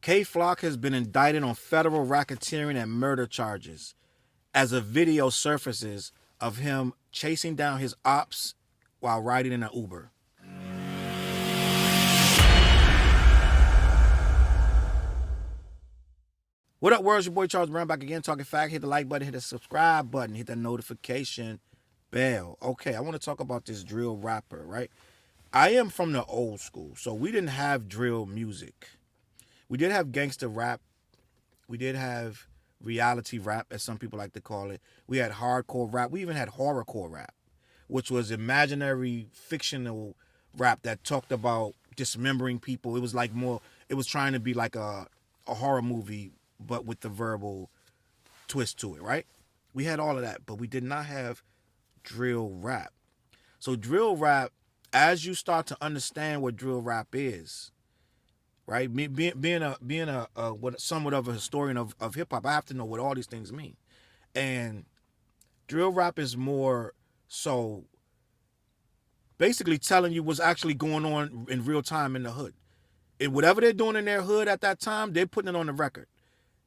K Flock has been indicted on federal racketeering and murder charges as a video surfaces of him chasing down his ops while riding in an Uber. What up, world? Your boy Challz Brown back again, talking fact. Hit the like button, hit the subscribe button, hit the notification bell. Okay, I want to talk about this drill rapper, right? I am from the old school, so we didn't have drill music. We did have gangster rap. We did have reality rap, as some people like to call it. We had hardcore rap. We even had horrorcore rap, which was imaginary, fictional rap that talked about dismembering people. It was like more, it was trying to be like a horror movie, but with the verbal twist to it, right? We had all of that, but we did not have drill rap. So drill rap, as you start to understand what drill rap is, right? Being a what somewhat of a historian of hip hop, I have to know what all these things mean. And drill rap is more so basically telling you what's actually going on in real time in the hood. And whatever they're doing in their hood at that time, they're putting it on the record.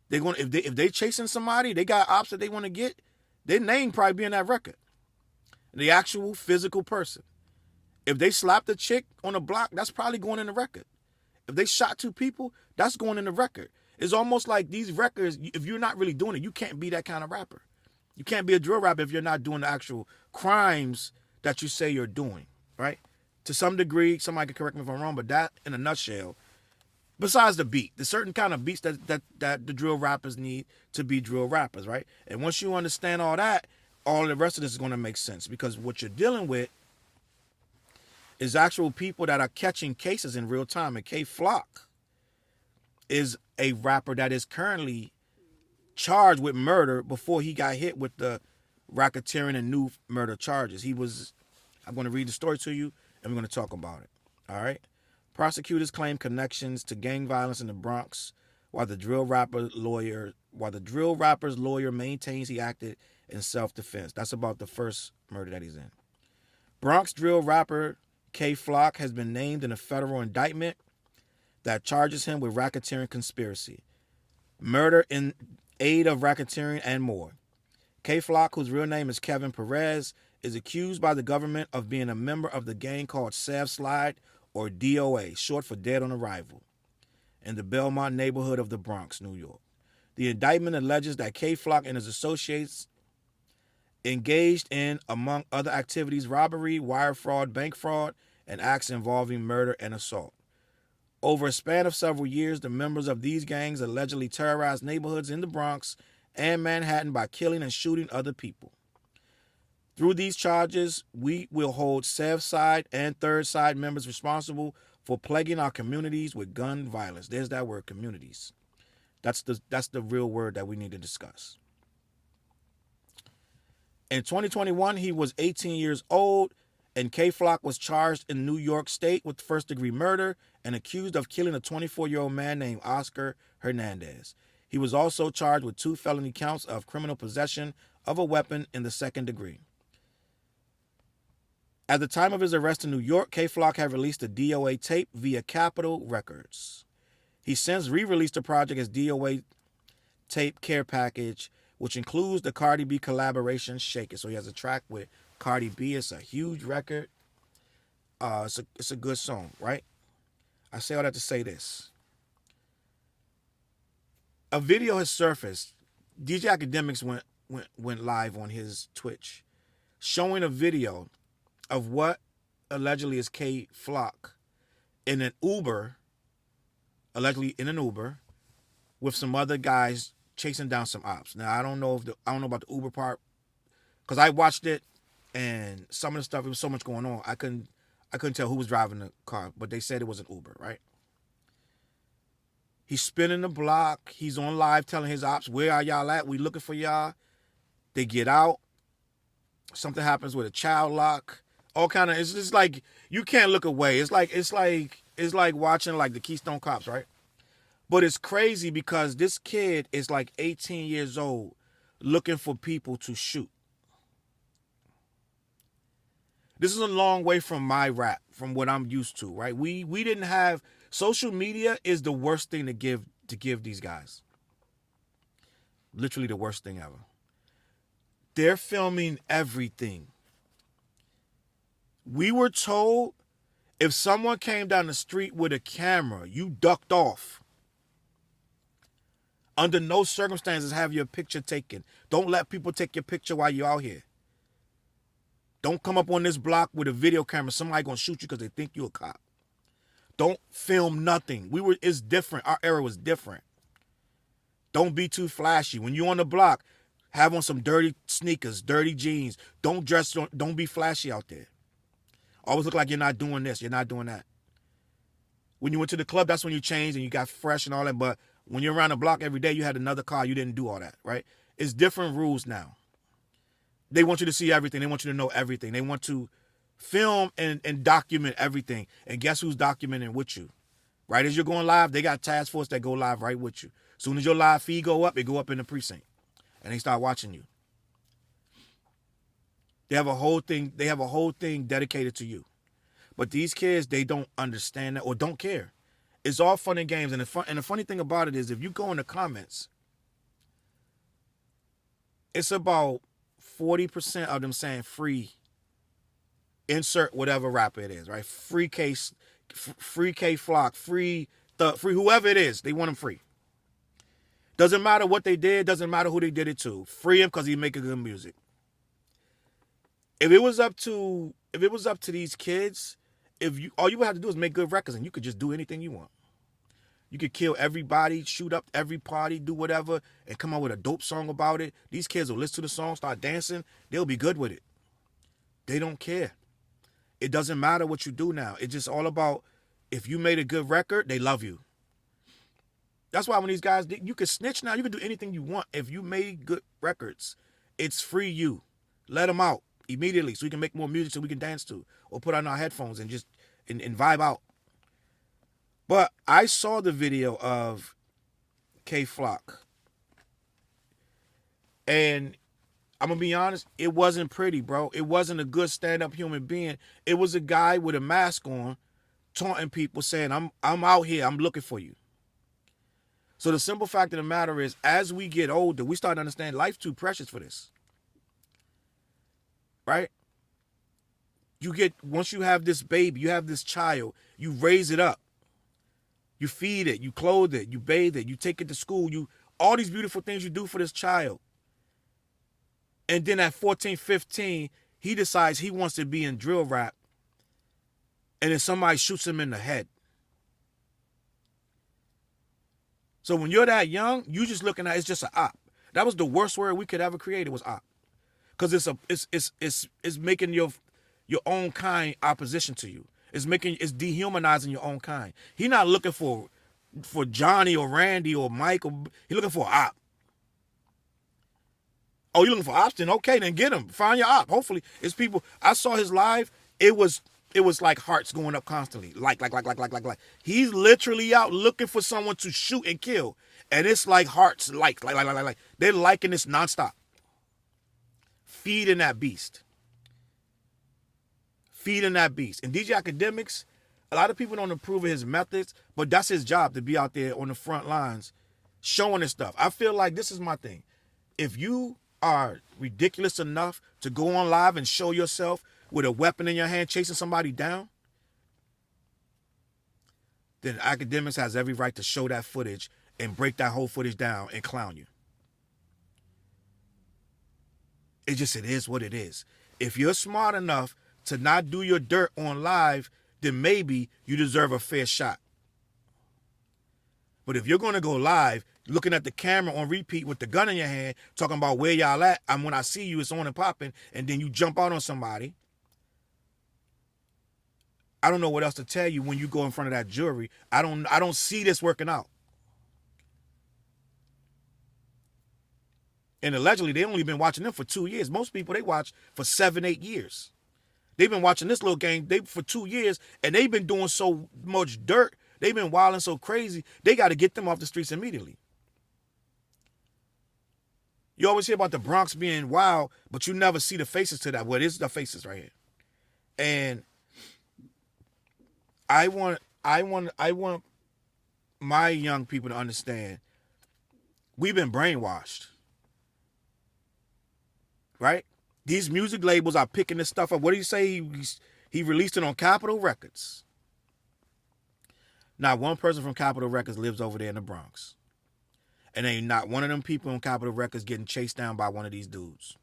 They're going if they chasing somebody, they got ops that they want to get, their name probably be in that record. The actual physical person. If they slapped a chick on a block, that's probably going in the record. If they shot two people, that's going in the record. It's almost like these records, if you're not really doing it, you can't be that kind of rapper. You can't be a drill rapper if you're not doing the actual crimes that you say you're doing, right? To some degree, somebody can correct me if I'm wrong, but that, in a nutshell, besides the beat, there's certain kind of beats that the drill rappers need to be drill rappers, right? And once you understand all that, all the rest of this is going to make sense, because what you're dealing with is actual people that are catching cases in real time. And K Flock is a rapper that is currently charged with murder before he got hit with the racketeering and new murder charges. I'm going to read the story to you, and we're going to talk about it. All right? Prosecutors claim connections to gang violence in the Bronx, while the drill rapper's lawyer maintains he acted in self-defense. That's about the first murder that he's in. Bronx drill rapper K Flock has been named in a federal indictment that charges him with racketeering conspiracy, murder in aid of racketeering, and more. K Flock, whose real name is Kevin Perez, is accused by the government of being a member of the gang called Sav Slide, or DOA, short for Dead on Arrival, in the Belmont neighborhood of the Bronx, New York. The indictment alleges that K Flock and his associates engaged in, among other activities, robbery, wire fraud, bank fraud, and acts involving murder and assault. Over a span of several years, the members of these gangs allegedly terrorized neighborhoods in the Bronx and Manhattan by killing and shooting other people. Through these charges, we will hold Sav Side and Third Side members responsible for plaguing our communities with gun violence. There's that word, communities. That's the real word that we need to discuss. In 2021, he was 18 years old, and K Flock was charged in New York State with first-degree murder and accused of killing a 24-year-old man named Oscar Hernandez. He was also charged with 2 felony counts of criminal possession of a weapon in the second degree. At the time of his arrest in New York, K Flock had released a DOA tape via Capitol Records. He since re-released the project as DOA Tape Care Package, which includes the Cardi B collaboration Shake It. So he has a track with Cardi B. It's a huge record. It's a good song, right? I say all that to say this. A video has surfaced. DJ Academics went live on his Twitch, showing a video of what allegedly is K Flock in an Uber, with some other guys chasing down some ops. Now I don't know about the Uber part, because I watched it and some of the stuff, there was so much going on, I couldn't tell who was driving the car, but they said it was an Uber, right? He's spinning the block. He's on live telling his ops, "Where are y'all at? We looking for y'all." They get out. Something happens with a child lock. All kind of, it's just like you can't look away. It's like watching like the Keystone Cops, right? But it's crazy because this kid is like 18 years old looking for people to shoot. This is a long way from my rap, from what I'm used to, right? We didn't have, social media is the worst thing to give to give these guys. Literally the worst thing ever. They're filming everything. We were told if someone came down the street with a camera, you ducked off. Under no circumstances have your picture taken. Don't let people take your picture while you're out here. Don't come up on this block with a video camera. Somebody gonna shoot you because they think you're a cop. Don't film nothing. It's different. Our era was different. Don't be too flashy. When you're on the block, have on some dirty sneakers, dirty jeans. Don't be flashy out there. Always look like you're not doing this, you're not doing that. When you went to the club, that's when you changed and you got fresh and all that. But when you're around the block every day, you had another car, you didn't do all that, right? It's different rules now. They want you to see everything. They want you to know everything. They want to film and document everything. And guess who's documenting with you? Right as you're going live, they got task force that go live right with you. As soon as your live feed go up, it go up in the precinct. And they start watching you. They have a whole thing dedicated to you. But these kids, they don't understand that or don't care. It's all fun and games. And the funny thing about it is if you go in the comments, it's about 40% of them saying free, insert whatever rapper it is, right? Free K Flock, free whoever it is, they want them free. Doesn't matter what they did, doesn't matter who they did it to. Free him because he making good music. If it was up to these kids, all you would have to do is make good records and you could just do anything you want. You could kill everybody, shoot up every party, do whatever, and come out with a dope song about it. These kids will listen to the song, start dancing. They'll be good with it. They don't care. It doesn't matter what you do now. It's just all about if you made a good record, they love you. That's why when these guys, you can snitch now. You can do anything you want. If you made good records, it's free you. Let them out immediately so we can make more music so we can dance to or put on our headphones and just and vibe out. But I saw the video of K Flock. And I'm going to be honest, it wasn't pretty, bro. It wasn't a good stand-up human being. It was a guy with a mask on taunting people saying, I'm out here, I'm looking for you. So the simple fact of the matter is, as we get older, we start to understand life's too precious for this. Right? Once you have this baby, you have this child, you raise it up. You feed it, you clothe it, you bathe it, you take it to school, all these beautiful things you do for this child. And then at 14, 15, he decides he wants to be in drill rap. And then somebody shoots him in the head. So when you're that young, you just looking at it's just an op. That was the worst word we could ever create. It was op. Because it's making your own kind opposition to you. It's dehumanizing your own kind. He's not looking for Johnny or Randy or Mike. He's looking for an op. Oh, you looking for ops? Then okay, then get him. Find your op. Hopefully, it's people. I saw his live. It was like hearts going up constantly. Like. He's literally out looking for someone to shoot and kill. And it's like hearts, like. They're liking this nonstop. Feeding that beast. And DJ Academics, a lot of people don't approve of his methods, but that's his job to be out there on the front lines showing this stuff. I feel like this is my thing. If you are ridiculous enough to go on live and show yourself with a weapon in your hand chasing somebody down, then Academics has every right to show that footage and break that whole footage down and clown you. It is what it is. If you're smart enough to not do your dirt on live, then maybe you deserve a fair shot. But if you're going to go live, looking at the camera on repeat with the gun in your hand, talking about where y'all at, and when I see you, it's on and popping, and then you jump out on somebody, I don't know what else to tell you when you go in front of that jury. I don't see this working out. And allegedly, they only been watching them for 2 years. Most people, they watch for 7, 8 years. They've been watching this little gang for 2 years, and they've been doing so much dirt. They've been wilding so crazy, they got to get them off the streets immediately. You always hear about the Bronx being wild, but you never see the faces to that. Well, it's the faces right here. And I want my young people to understand, we've been brainwashed, right? These music labels are picking this stuff up. What do you say? He released it on Capitol Records. Not one person from Capitol Records lives over there in the Bronx. And ain't not one of them people on Capitol Records getting chased down by one of these dudes.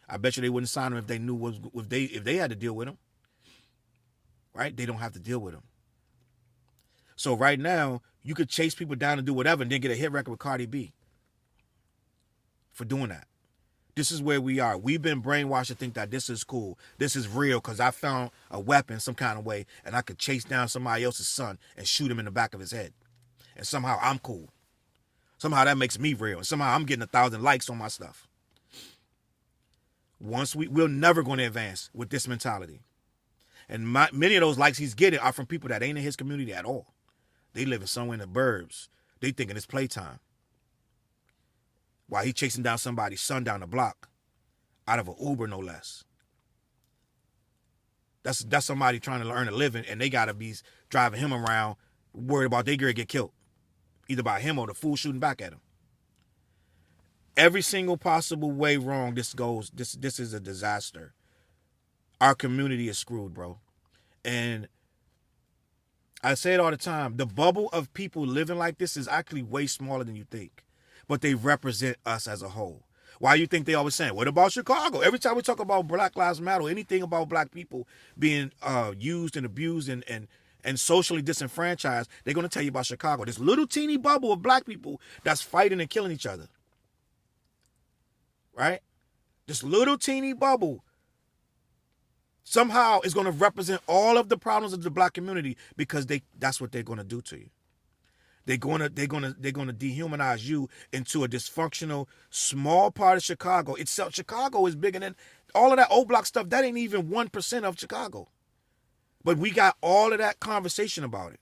I bet you they wouldn't sign them if they knew if they had to deal with them. Right? They don't have to deal with them. So right now, you could chase people down and do whatever and then get a hit record with Cardi B for doing that. This is where we are. We've been brainwashed to think that this is cool. This is real because I found a weapon some kind of way and I could chase down somebody else's son and shoot him in the back of his head. And somehow I'm cool. Somehow that makes me real. And somehow I'm getting 1,000 likes on my stuff. We're never going to advance with this mentality. And many of those likes he's getting are from people that ain't in his community at all. They living somewhere in the burbs. They thinking it's playtime. While he chasing down somebody's son down the block out of an Uber, no less. That's somebody trying to earn a living, and they got to be driving him around worried about they gonna get killed. Either by him or the fool shooting back at him. Every single possible way wrong this goes, this is a disaster. Our community is screwed, bro. And I say it all the time. The bubble of people living like this is actually way smaller than you think. But they represent us as a whole. Why you think they always saying, what about Chicago? Every time we talk about Black Lives Matter, anything about black people being used and abused and socially disenfranchised, they're going to tell you about Chicago. This little teeny bubble of black people that's fighting and killing each other. Right? This little teeny bubble somehow is going to represent all of the problems of the black community because that's what they're going to do to you. They're going to dehumanize you into a dysfunctional small part of Chicago. Itself, Chicago is bigger than all of that old block stuff. That ain't even 1% of Chicago. But we got all of that conversation about it.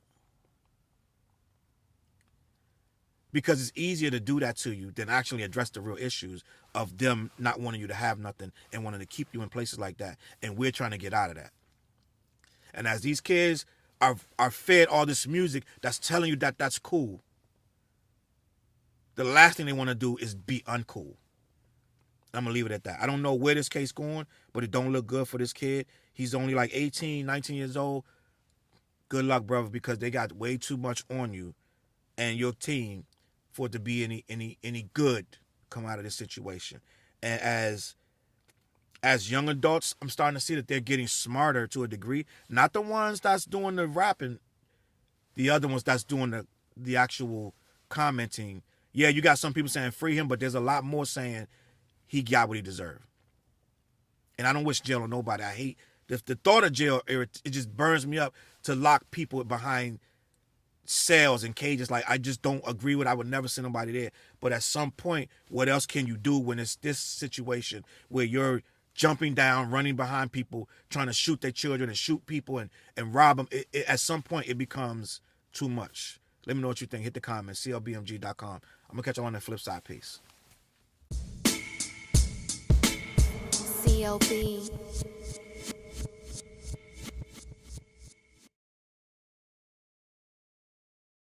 Because it's easier to do that to you than actually address the real issues of them not wanting you to have nothing and wanting to keep you in places like that. And we're trying to get out of that. And as these kids are fed all this music that's telling you that that's cool, the last thing they want to do is be uncool. I'm going to leave it at that. I don't know where this case going, but it don't look good for this kid. He's only like 18, 19 years old. Good luck, brother, because they got way too much on you and your team for it to be any good come out of this situation. And as young adults, I'm starting to see that they're getting smarter to a degree. Not the ones that's doing the rapping, the other ones that's doing the actual commenting. Yeah, you got some people saying free him, but there's a lot more saying he got what he deserved. And I don't wish jail on nobody. I hate the thought of jail. It just burns me up to lock people behind cells and cages. Like, I just don't agree with. I would never send nobody there. But at some point, what else can you do when it's this situation where you're jumping down, running behind people, trying to shoot their children and shoot people and rob them? At some point, it becomes too much. Let me know what you think. Hit the comments, CLBMG.com. I'm going to catch you on the flip side. Peace. CLB.